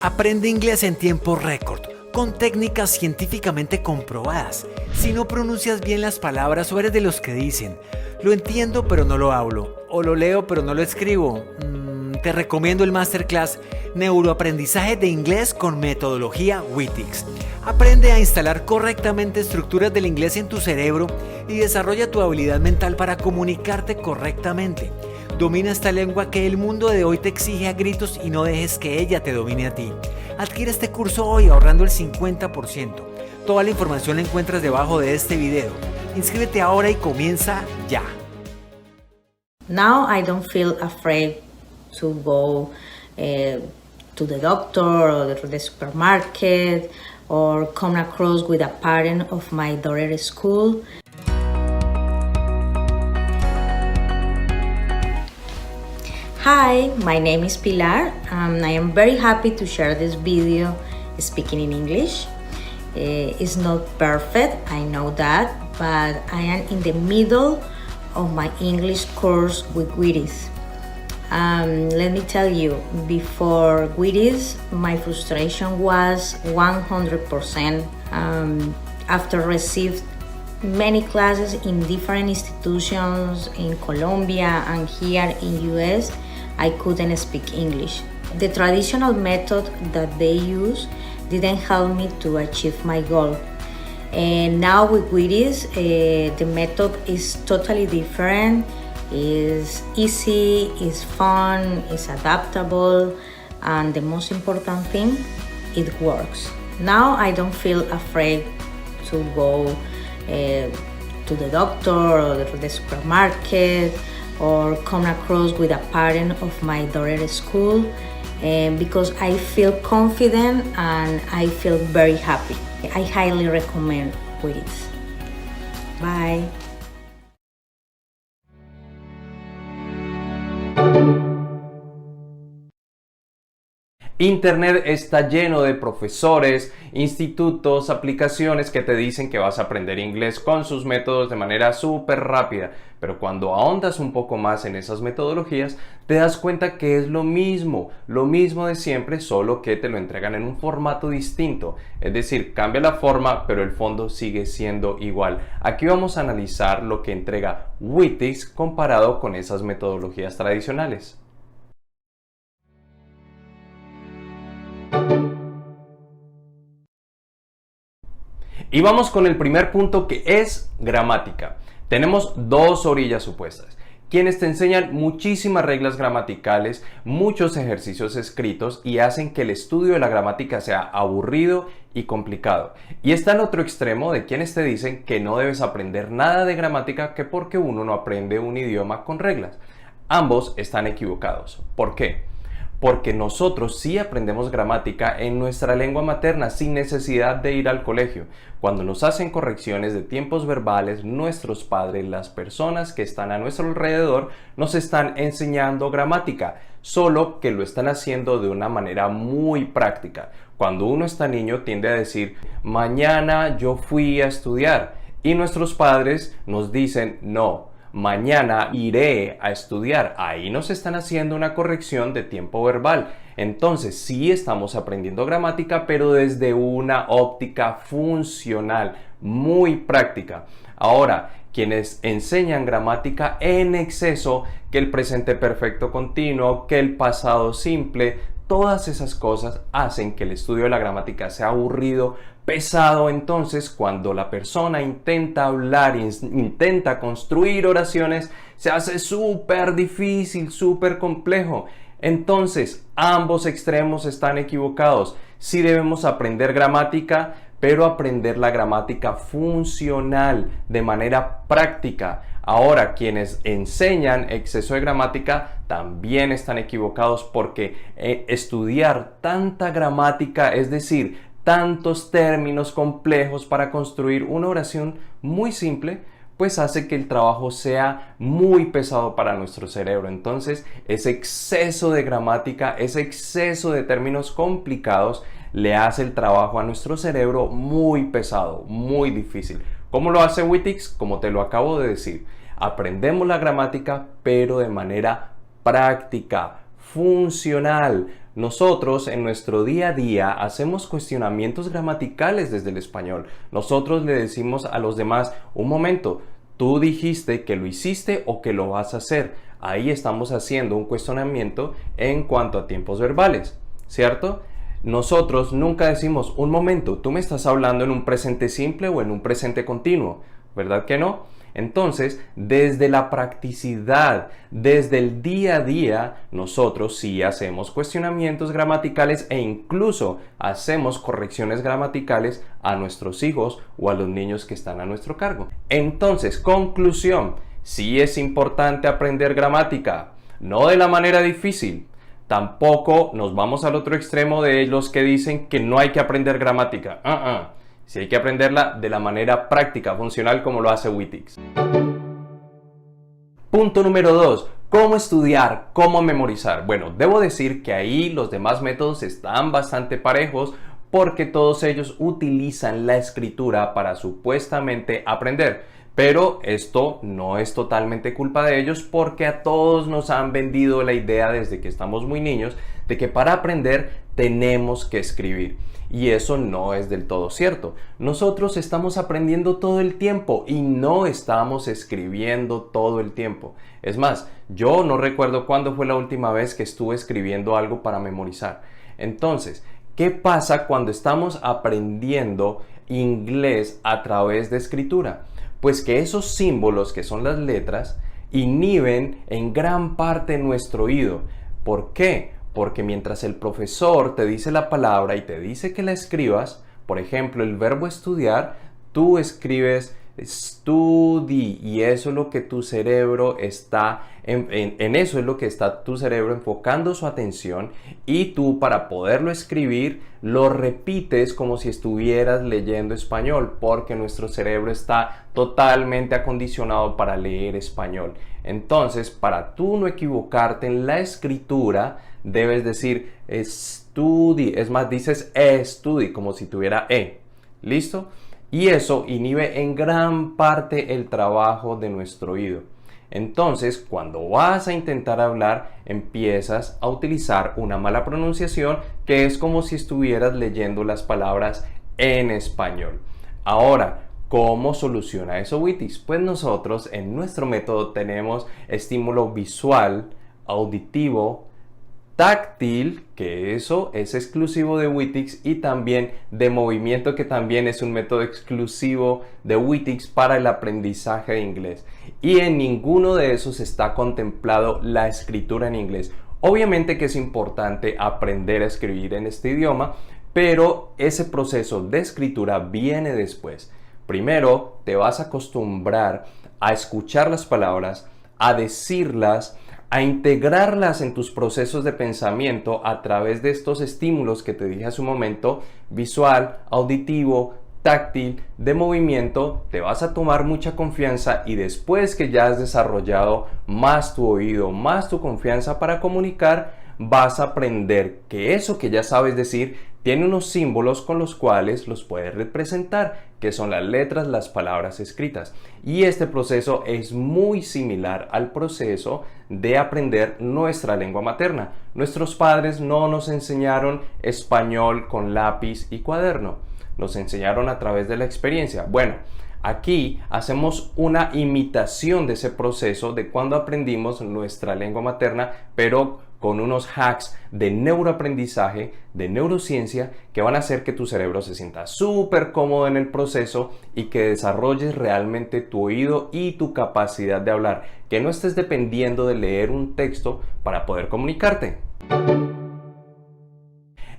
Aprende inglés en tiempo récord, con técnicas científicamente comprobadas. Si no pronuncias bien las palabras o eres de los que dicen, lo entiendo pero no lo hablo, o lo leo pero no lo escribo, te recomiendo el Masterclass Neuroaprendizaje de Inglés con metodología Witix. Aprende a instalar correctamente estructuras del inglés en tu cerebro y desarrolla tu habilidad mental para comunicarte correctamente. Domina esta lengua que el mundo de hoy te exige a gritos y no dejes que ella te domine a ti. Adquiere este curso hoy ahorrando el 50%. Toda la información la encuentras debajo de este video. Inscríbete ahora y comienza ya. Now I don't feel afraid to go to the doctor or the supermarket or come across with a parent of my daughter's school. Hi, my name is Pilar. I am very happy to share this video speaking in English. It's not perfect, I know that, but I am in the middle of my English course with Witix. Let me tell you, before Witix, my frustration was 100%. After received many classes in different institutions in Colombia and here in US, I couldn't speak English. The traditional method that they use didn't help me to achieve my goal. And now with Witix, the method is totally different. It's easy, it's fun, it's adaptable, and the most important thing, it works. Now I don't feel afraid to go to the doctor or the supermarket or come across with a parent of my daughter's school, because I feel confident and I feel very happy. I highly recommend Witix. Bye. Internet está lleno de profesores, institutos, aplicaciones que te dicen que vas a aprender inglés con sus métodos de manera súper rápida, pero cuando ahondas un poco más en esas metodologías, te das cuenta que es lo mismo de siempre, solo que te lo entregan en un formato distinto. Es decir, cambia la forma, pero el fondo sigue siendo igual. Aquí vamos a analizar lo que entrega Witix comparado con esas metodologías tradicionales. Y vamos con el primer punto, que es gramática. Tenemos dos orillas opuestas, quienes te enseñan muchísimas reglas gramaticales, muchos ejercicios escritos y hacen que el estudio de la gramática sea aburrido y complicado. Y está el otro extremo de quienes te dicen que no debes aprender nada de gramática, que porque uno no aprende un idioma con reglas. Ambos están equivocados. ¿Por qué? Porque nosotros sí aprendemos gramática en nuestra lengua materna sin necesidad de ir al colegio. Cuando nos hacen correcciones de tiempos verbales, nuestros padres, las personas que están a nuestro alrededor, nos están enseñando gramática, solo que lo están haciendo de una manera muy práctica. Cuando uno está niño tiende a decir, mañana yo fui a estudiar, y nuestros padres nos dicen, no, mañana iré a estudiar. Ahí nos están haciendo una corrección de tiempo verbal. Entonces sí estamos aprendiendo gramática, pero desde una óptica funcional, muy práctica. Ahora, quienes enseñan gramática en exceso, que el presente perfecto continuo, que el pasado simple, todas esas cosas hacen que el estudio de la gramática sea aburrido, pesado. Entonces, cuando la persona intenta hablar, intenta construir oraciones, se hace súper difícil, súper complejo. Entonces, ambos extremos están equivocados. Sí debemos aprender gramática, pero aprender la gramática funcional, de manera práctica. Ahora, quienes enseñan exceso de gramática también están equivocados, porque estudiar tanta gramática, es decir, tantos términos complejos para construir una oración muy simple, pues hace que el trabajo sea muy pesado para nuestro cerebro. Entonces, ese exceso de gramática, ese exceso de términos complicados, le hace el trabajo a nuestro cerebro muy pesado, muy difícil. ¿Cómo lo hace Witix? Como te lo acabo de decir, aprendemos la gramática, pero de manera práctica, funcional. Nosotros en nuestro día a día hacemos cuestionamientos gramaticales desde el español. Nosotros le decimos a los demás, un momento, tú dijiste que lo hiciste o que lo vas a hacer. Ahí estamos haciendo un cuestionamiento en cuanto a tiempos verbales, ¿cierto? Nosotros nunca decimos, un momento, tú me estás hablando en un presente simple o en un presente continuo, ¿verdad que no? Entonces, desde la practicidad, desde el día a día, nosotros sí hacemos cuestionamientos gramaticales e incluso hacemos correcciones gramaticales a nuestros hijos o a los niños que están a nuestro cargo. Entonces, conclusión, sí es importante aprender gramática, no de la manera difícil. Tampoco nos vamos al otro extremo de los que dicen que no hay que aprender gramática. Sí hay que aprenderla de la manera práctica, funcional, como lo hace Witix. Punto número 2. ¿Cómo estudiar? ¿Cómo memorizar? Bueno, debo decir que ahí los demás métodos están bastante parejos porque todos ellos utilizan la escritura para supuestamente aprender. Pero esto no es totalmente culpa de ellos porque a todos nos han vendido la idea desde que estamos muy niños de que para aprender tenemos que escribir. Y eso no es del todo cierto. Nosotros estamos aprendiendo todo el tiempo y no estamos escribiendo todo el tiempo. Es más, yo no recuerdo cuándo fue la última vez que estuve escribiendo algo para memorizar. Entonces, ¿qué pasa cuando estamos aprendiendo inglés a través de escritura? Pues que esos símbolos, que son las letras, inhiben en gran parte nuestro oído. ¿Por qué? Porque mientras el profesor te dice la palabra y te dice que la escribas, por ejemplo, el verbo estudiar, tú escribes studi y eso es lo que tu cerebro está, en eso es lo que está tu cerebro enfocando su atención y tú para poderlo escribir lo repites como si estuvieras leyendo español porque nuestro cerebro está totalmente acondicionado para leer español. Entonces, para tú no equivocarte en la escritura, debes decir studi, es más, dices studi como si tuviera e, ¿listo? Y eso inhibe en gran parte el trabajo de nuestro oído. Entonces, cuando vas a intentar hablar, empiezas a utilizar una mala pronunciación que es como si estuvieras leyendo las palabras en español. Ahora, ¿cómo soluciona eso Witix? Pues nosotros en nuestro método tenemos estímulo visual, auditivo, táctil, que eso es exclusivo de Witix, y también de movimiento, que también es un método exclusivo de Witix para el aprendizaje de inglés. Y en ninguno de esos está contemplado la escritura en inglés. Obviamente que es importante aprender a escribir en este idioma, pero ese proceso de escritura viene después. Primero te vas a acostumbrar a escuchar las palabras, a decirlas, a integrarlas en tus procesos de pensamiento a través de estos estímulos que te dije hace un momento, visual, auditivo, táctil, de movimiento. Te vas a tomar mucha confianza y después que ya has desarrollado más tu oído, más tu confianza para comunicar, vas a aprender que eso que ya sabes decir tiene unos símbolos con los cuales los puedes representar, que son las letras, las palabras escritas. Y este proceso es muy similar al proceso de aprender nuestra lengua materna. Nuestros padres no nos enseñaron español con lápiz y cuaderno, nos enseñaron a través de la experiencia. Bueno, aquí hacemos una imitación de ese proceso de cuando aprendimos nuestra lengua materna, pero con unos hacks de neuroaprendizaje, de neurociencia, que van a hacer que tu cerebro se sienta súper cómodo en el proceso y que desarrolles realmente tu oído y tu capacidad de hablar, que no estés dependiendo de leer un texto para poder comunicarte.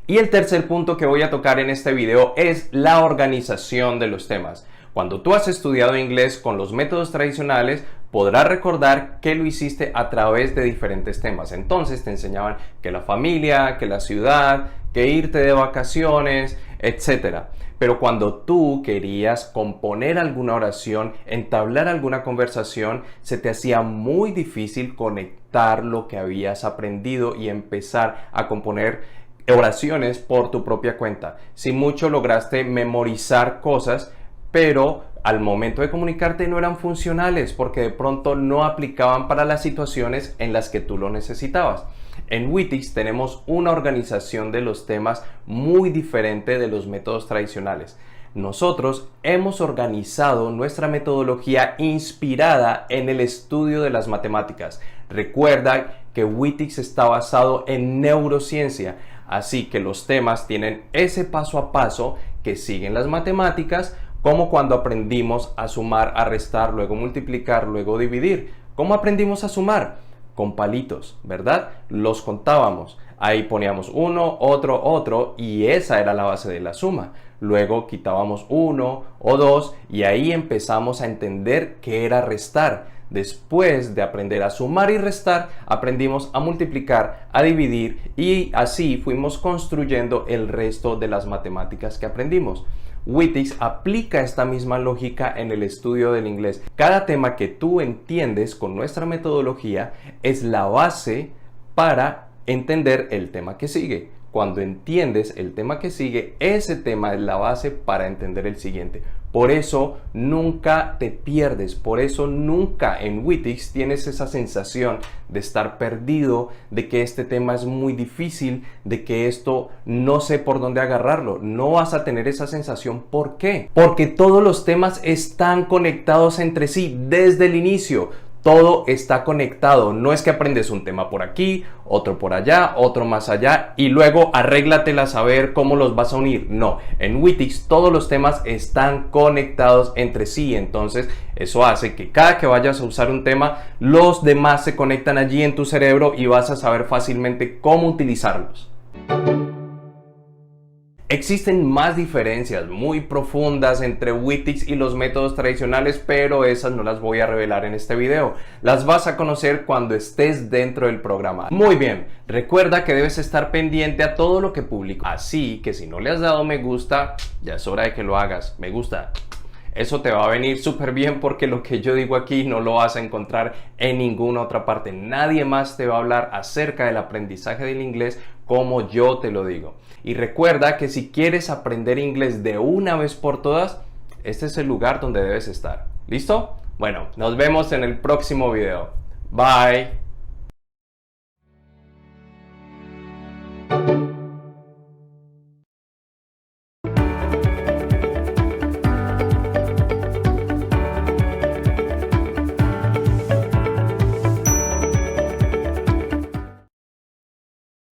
Y el tercer punto que voy a tocar en este video es la organización de los temas. Cuando tú has estudiado inglés con los métodos tradicionales, podrás recordar que lo hiciste a través de diferentes temas. Entonces te enseñaban que la familia, que la ciudad, que irte de vacaciones, etc. Pero cuando tú querías componer alguna oración, entablar alguna conversación, se te hacía muy difícil conectar lo que habías aprendido y empezar a componer oraciones por tu propia cuenta. Si mucho lograste memorizar cosas, pero al momento de comunicarte no eran funcionales porque de pronto no aplicaban para las situaciones en las que tú lo necesitabas. En Witix tenemos una organización de los temas muy diferente de los métodos tradicionales. Nosotros hemos organizado nuestra metodología inspirada en el estudio de las matemáticas. Recuerda que Witix está basado en neurociencia, así que los temas tienen ese paso a paso que siguen las matemáticas, como cuando aprendimos a sumar, a restar, luego multiplicar, luego dividir. ¿Cómo aprendimos a sumar? Con palitos, ¿verdad? Los contábamos. Ahí poníamos uno, otro y esa era la base de la suma. Luego quitábamos uno o dos y ahí empezamos a entender qué era restar. Después de aprender a sumar y restar, aprendimos a multiplicar, a dividir y así fuimos construyendo el resto de las matemáticas que aprendimos. Witix aplica esta misma lógica en el estudio del inglés. Cada tema que tú entiendes con nuestra metodología es la base para entender el tema que sigue. Cuando entiendes el tema que sigue, ese tema es la base para entender el siguiente. Por eso nunca te pierdes, por eso nunca en Witix tienes esa sensación de estar perdido, de que este tema es muy difícil, de que esto no sé por dónde agarrarlo. No vas a tener esa sensación. ¿Por qué? Porque todos los temas están conectados entre sí desde el inicio. Todo está conectado, no es que aprendes un tema por aquí, otro por allá, otro más allá y luego arréglatela a saber cómo los vas a unir. No, en Witix todos los temas están conectados entre sí, entonces eso hace que cada que vayas a usar un tema, los demás se conectan allí en tu cerebro y vas a saber fácilmente cómo utilizarlos. Existen más diferencias muy profundas entre Witix y los métodos tradicionales, pero esas no las voy a revelar en este video. Las vas a conocer cuando estés dentro del programa. Muy bien, recuerda que debes estar pendiente a todo lo que publico. Así que si no le has dado me gusta, ya es hora de que lo hagas. Me gusta. Eso te va a venir súper bien porque lo que yo digo aquí no lo vas a encontrar en ninguna otra parte. Nadie más te va a hablar acerca del aprendizaje del inglés como yo te lo digo. Y recuerda que si quieres aprender inglés de una vez por todas, este es el lugar donde debes estar. ¿Listo? Bueno, nos vemos en el próximo video. Bye.